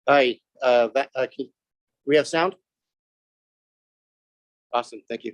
Hi, we have sound? Awesome, thank you.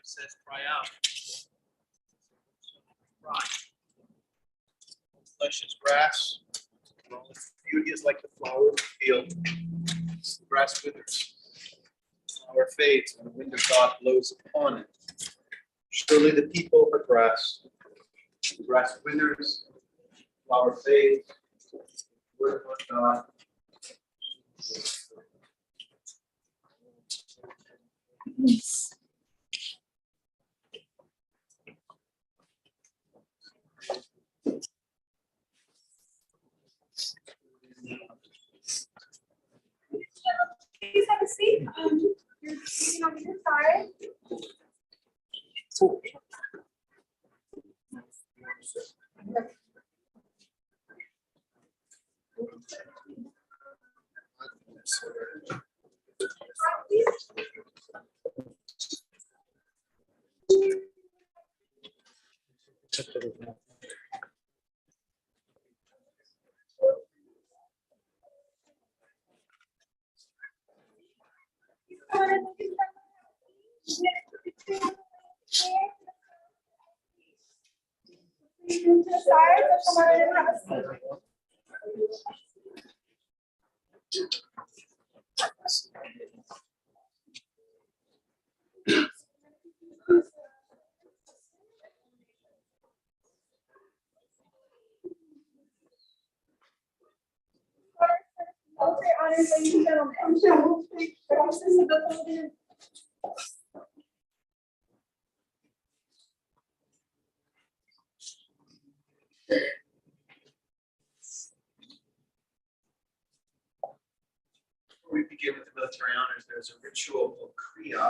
It says dry out. Dry. Flesh is grass. All its beauty is like the flower of the field. The grass withers. The flower fades when the wind of God blows upon it. Surely the people are grass. The grass withers. The flower fades. The word of God. Please have a seat. You're sitting on your side. Please move to the side so someone can have a seat. Military honors, ladies and gentlemen. Officers of the President. Before we begin with the military honors, there's a ritual called Kriya.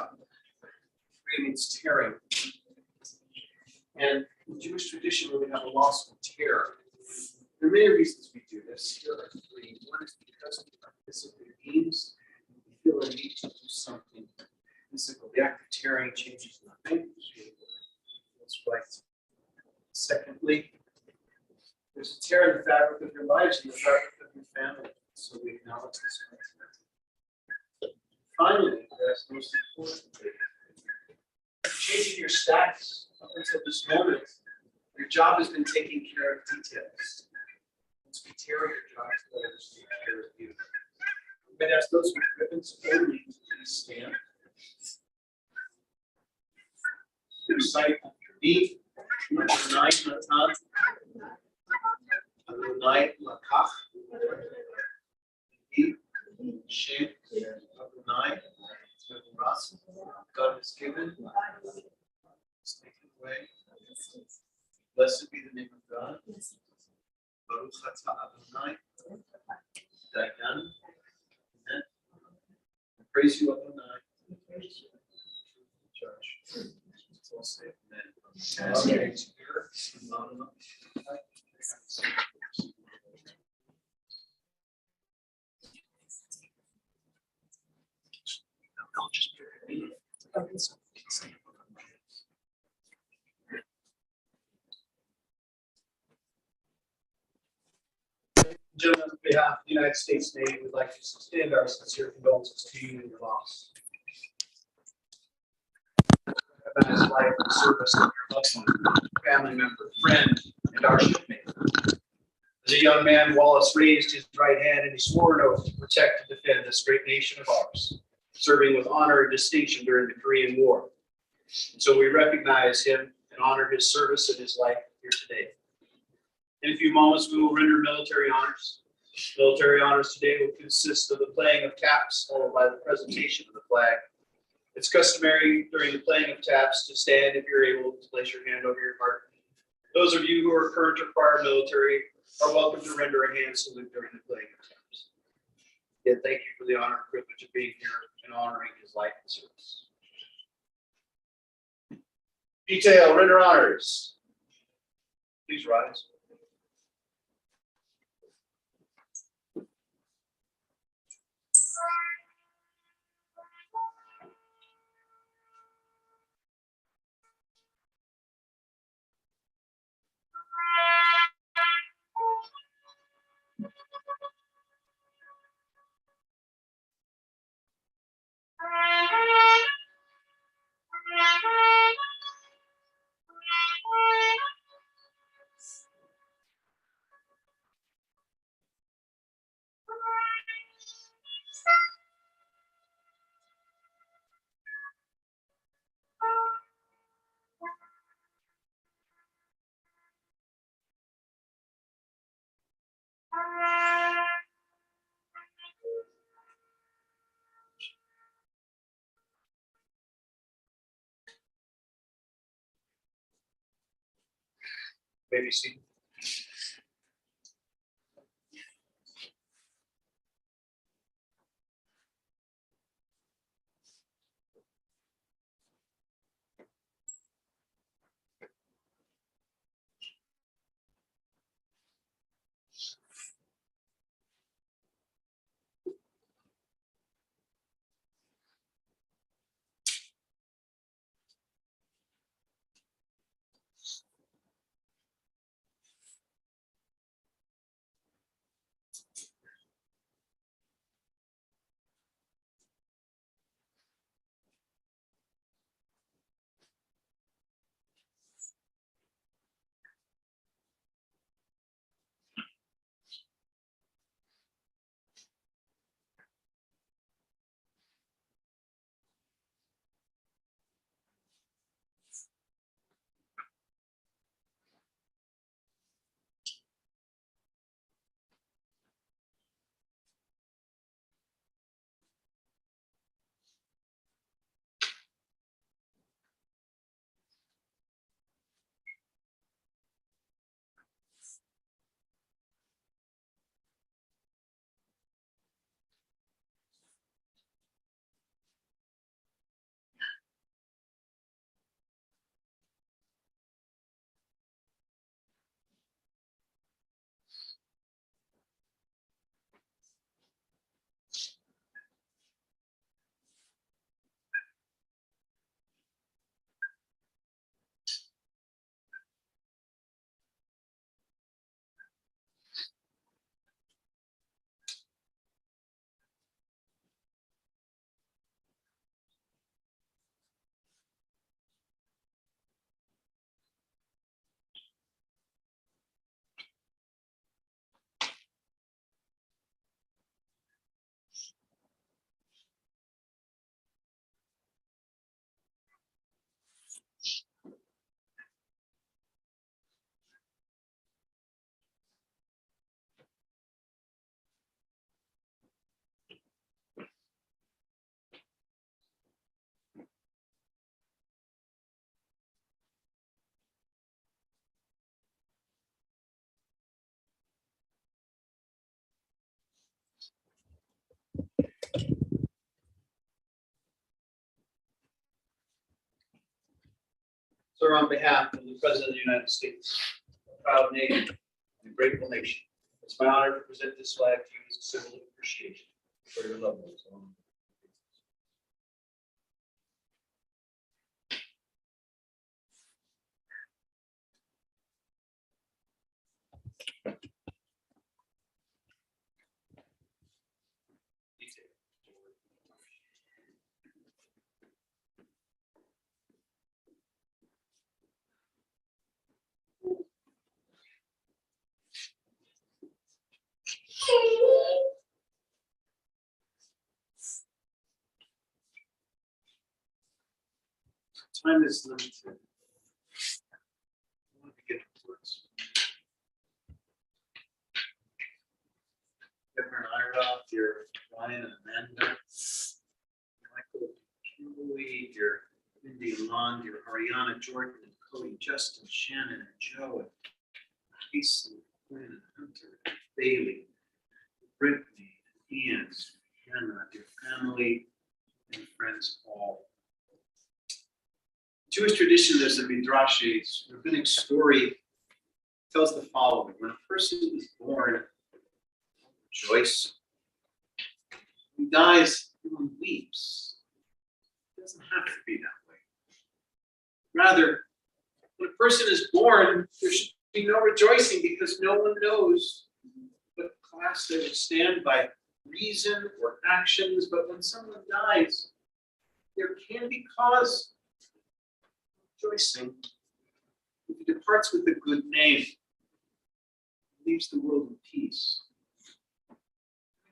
Kriya means tearing. And in Jewish tradition, we have a loss of tear. There are many reasons we do this. Here are three. One is because we participate in games. We feel a need to do something physical. The act of tearing changes nothing. That's right. Secondly, there's a tear in the fabric of your lives and the fabric of your family. So we acknowledge this. Finally, that's most importantly, changing your status up until this moment. Your job has been taking care of details. Once we tear your job, to take care of you. But as those with ribbons only, please stand. Recite after me. Adonai Natan. Adonai Lakach. Shem Adonai. God has given. It's taken away. Blessed be the name of God. Baruch atah Adonai. Dayan. Amen. I praise you, Adonai. Judge. Let's all say amen. As okay. Gentlemen, on behalf of the United States Navy, we'd like to extend our sincere condolences to you and your loss. About his life and service of your loved one, family member, friend, and our shipmate. As a young man, Wallace raised his right hand and he swore an oath to protect and defend this great nation of ours, serving with honor and distinction during the Korean War. And so we recognize him and honor his service and his life here today. In a few moments, we will render military honors. Military honors today will consist of the playing of taps, followed by the presentation of the flag. It's customary during the playing of taps to stand if you're able to place your hand over your heart. Those of you who are current or prior military are welcome to render a hand salute during the playing of taps. Again, thank you for the honor and privilege of being here and honoring his life and service. Detail, render honors. Please rise. Maybe see. Sir, on behalf of the President of the United States, a proud nation, and a grateful nation, it's my honor to present this flag to you as a symbol of appreciation for your loved ones. Time is limited. I want to get the words. Reverend Ira, dear Ryan and Amanda, Michael, Kimberly, dear Mindy and Lon, dear Ariana, Jordan and Cody, Justin, Shannon and Joe, and Casey, Quinn and Hunter, and Bailey, Brittany, and Ian, Hannah, dear family and friends all. Jewish tradition, there's a midrash, rabbinic story tells the following: when a person is born, rejoice. When he dies, everyone weeps. It doesn't have to be that way. Rather, when a person is born, there should be no rejoicing because no one knows what class they will stand by reason or actions. But when someone dies, there can be cause rejoicing if he departs with a good name, leaves the world in peace.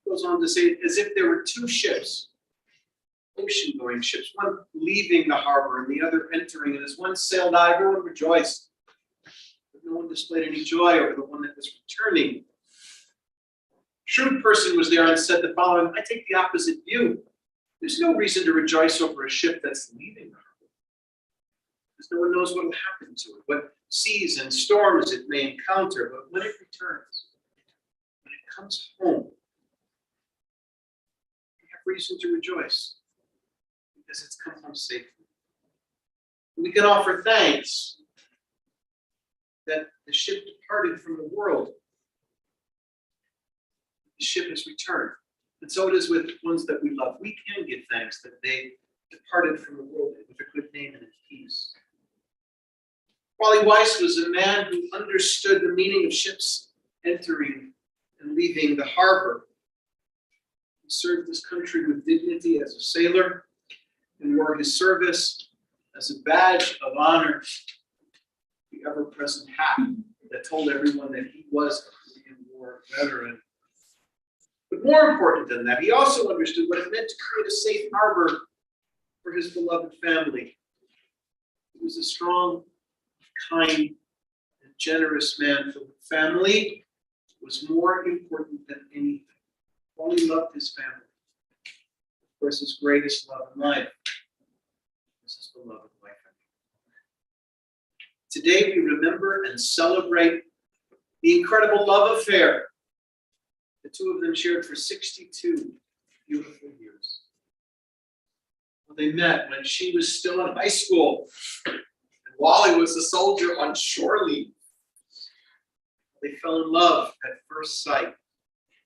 He goes on to say, as if there were two ships, ocean-going ships, one leaving the harbor and the other entering, and as one sailed out, everyone rejoiced, but no one displayed any joy over the one that was returning. Shrewd person was there and said the following: I take the opposite view. There's no reason to rejoice over a ship that's leaving the harbor. because no one knows what will happen to it, what seas and storms it may encounter. But when it returns, when it comes home, we have reason to rejoice because it's come home safely. We can offer thanks that the ship departed from the world. The ship has returned. And so it is with ones that we love. We can give thanks that they departed from the world with a good name and in peace. Weiss was a man who understood the meaning of ships entering and leaving the harbor. He served his country with dignity as a sailor and wore his service as a badge of honor, the ever-present hat that told everyone that he was a Korean War veteran. But more important than that, he also understood what it meant to create a safe harbor for his beloved family. He was a strong, kind, and generous man for the family. Was more important than anything. While he loved his family, of course, his greatest love in life was his beloved wife. Today, we remember and celebrate the incredible love affair the two of them shared for 62 beautiful years. Well, they met when she was still in high school, and Wally was a soldier on shore leave. They fell in love at first sight,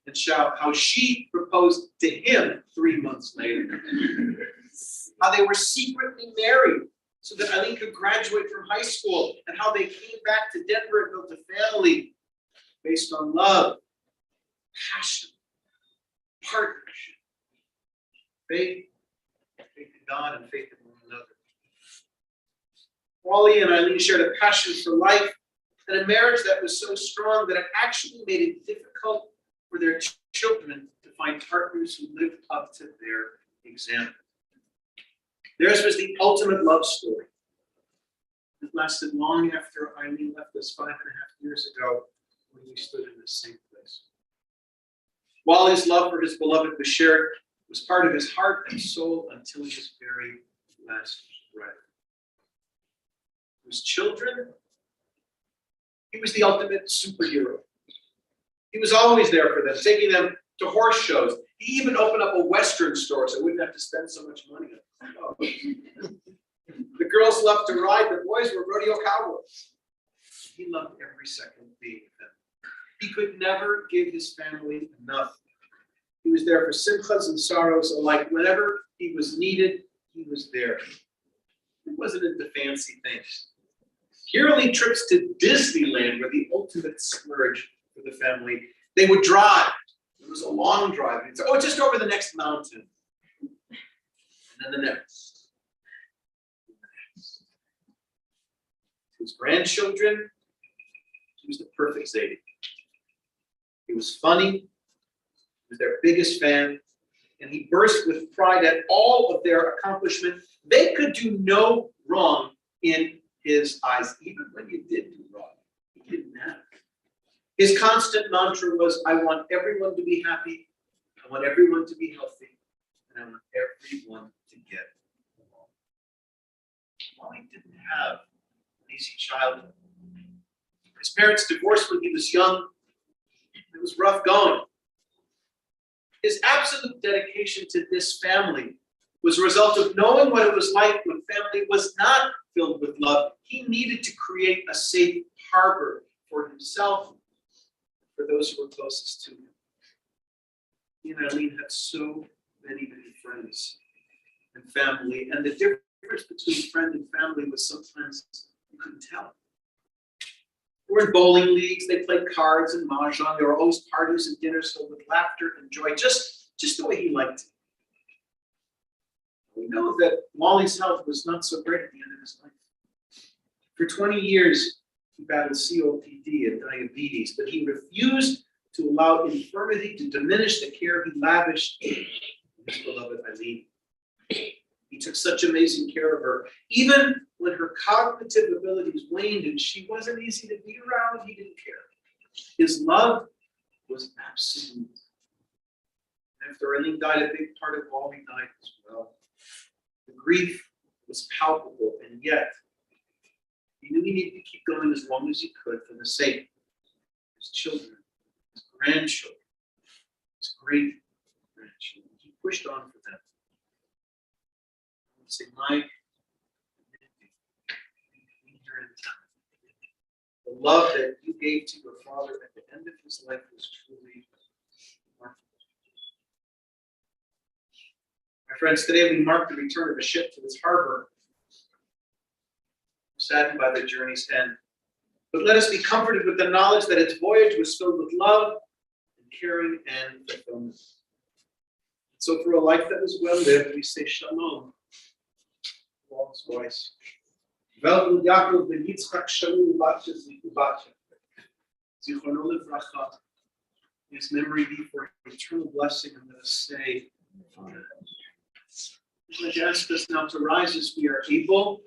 and how she proposed to him 3 months later. How they were secretly married so that Eileen could graduate from high school, and how they came back to Denver and built a family based on love, passion, partnership, faith in God and faith in one another. Wally and Eileen shared a passion for life and a marriage that was so strong that it actually made it difficult for their children to find partners who lived up to their example. Theirs was the ultimate love story. It lasted long after Eileen left us 5.5 years ago when we stood in the same place. Wally's love for his beloved was shared, was part of his heart and soul until his very last breath. His children, he was the ultimate superhero. He was always there for them, taking them to horse shows. He even opened up a Western store so he wouldn't have to spend so much money on it. The girls loved to ride, the boys were rodeo cowboys. He loved every second being with them. He could never give his family enough. He was there for simchas and sorrows alike. Whenever he was needed, he was there. He wasn't into fancy things. Yearly trips to Disneyland were the ultimate splurge for the family. They would drive. It was a long drive. And he'd say, oh, just over the next mountain. And then the next. To his grandchildren, he was the perfect Zadie. He was funny. He was their biggest fan. And he burst with pride at all of their accomplishment. They could do no wrong in his eyes, even when you did do wrong. It didn't matter. His constant mantra was, I want everyone to be happy, I want everyone to be healthy, and I want everyone to get along. Wally didn't have an easy childhood. His parents divorced when he was young. It was rough going. His absolute dedication to this family was a result of knowing what it was like when family was not filled with love. He needed to create a safe harbor for himself, for those who were closest to him. He and Eileen had so many friends and family, and the difference between friend and family was sometimes you couldn't tell. They were in bowling leagues, they played cards and mahjong, there were always parties and dinners filled with laughter and joy, just the way he liked it. We know that Wally's health was not so great at the end of his life. For 20 years, he battled COPD and diabetes, but he refused to allow infirmity to diminish the care he lavished on his beloved Eileen. He took such amazing care of her. Even when her cognitive abilities waned and she wasn't easy to be around, he didn't care. His love was absolute. After Eileen died, a big part of Wally died as well. The grief was palpable, and yet He knew he needed to keep going as long as he could for the sake of his children, his grandchildren, his great grandchildren. He pushed on for them. I would say, Mike, here in town. The love that you gave to your father at the end of his life was truly remarkable. My friends, today we mark the return of a ship to its harbor, saddened by the journey's end. But let us be comforted with the knowledge that its voyage was filled with love and caring and fulfillment. So for a life that was well lived, we say shalom. Wallace Weiss. Welcome Yaakov ben Yitzchak Shaul Ubatya Zikubatya. Zichrono Livracha. His memory be for eternal blessing, and let us say, Amen. Let ask us now to rise as we are able.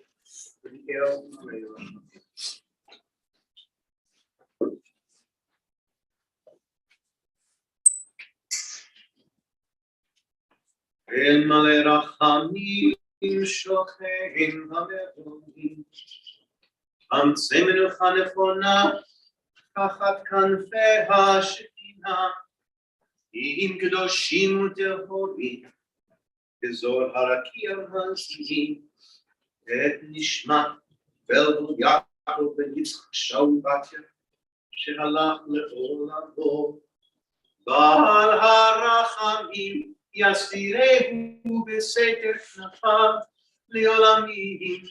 El Male Rachamim Shochein Hameroim Amtzei Menucha Nefona Tachat Kanfei HaShekhinah Im Kedoshim U'Tehorim Bezor Harakia Hazim Et Nishmat Velvul Yaakov ben Yitzchak Shaul Batya Shehalach Le'olamo Ba'al HaRachamim Yasfirehu B'Seter Knafav Le'olamim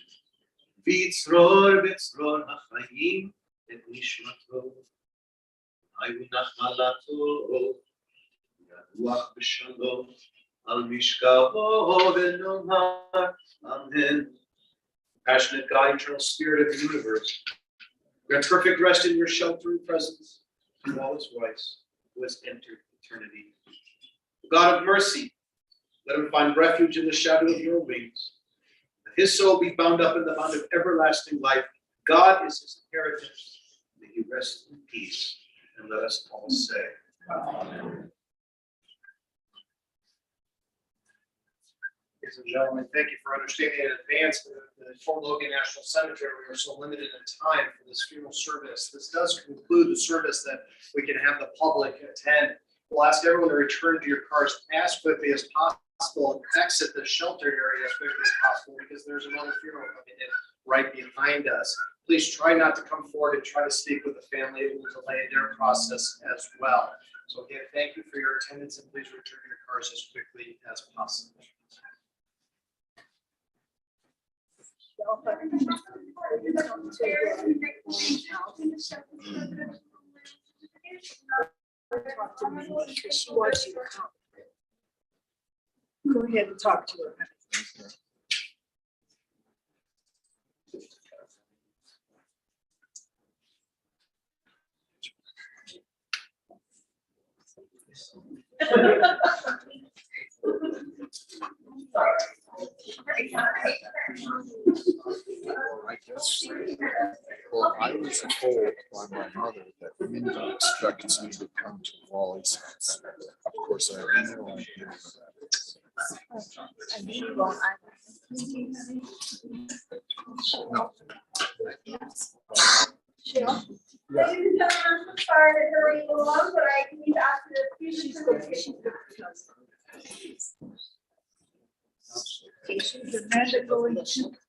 V'Yitzror B'Yitzror HaChaim Et Nishmato Ayunach Malato Yaduach B'Shalom Al Mishkavo V'Nomar Amen. Passionate God, eternal spirit of the universe, grant perfect rest in your sheltering presence to Wallace Weiss, who has entered eternity. The God of mercy, let him find refuge in the shadow of your wings. Let his soul be bound up in the bond of everlasting life. God is his inheritance. May he rest in peace. And let us all say, Amen. Ladies and gentlemen, thank you for understanding in advance the Fort Logan National Cemetery. We are so limited in time for this funeral service. This does conclude the service that we can have the public attend. We'll ask everyone to return to your cars as quickly as possible and exit the shelter area as quickly as possible, because there's another funeral coming in right behind us. Please try not to come forward and try to speak with the family. It will delay their process as well. So again, thank you for your attendance, and please return to your cars as quickly as possible. Talk to me because she wants you to come. Go ahead and talk to her. I guess, well, I was told by my mother that Mindy expects me to come to Wally's house. Of course, I have no idea what that is. No. Ladies and gentlemen, I'm sorry to hurry you along, but I need to ask you a few questions.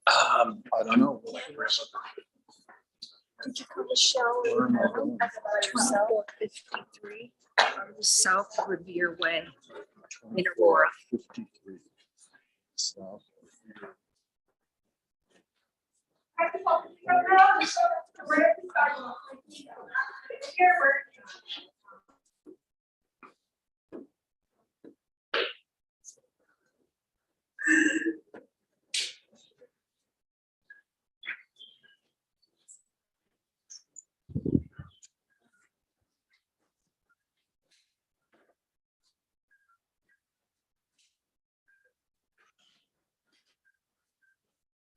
I don't know. Did you come to Shell South 53 South Revere Way in Aurora? 53. South. I just want to go around and show them where it's starting. Here, we're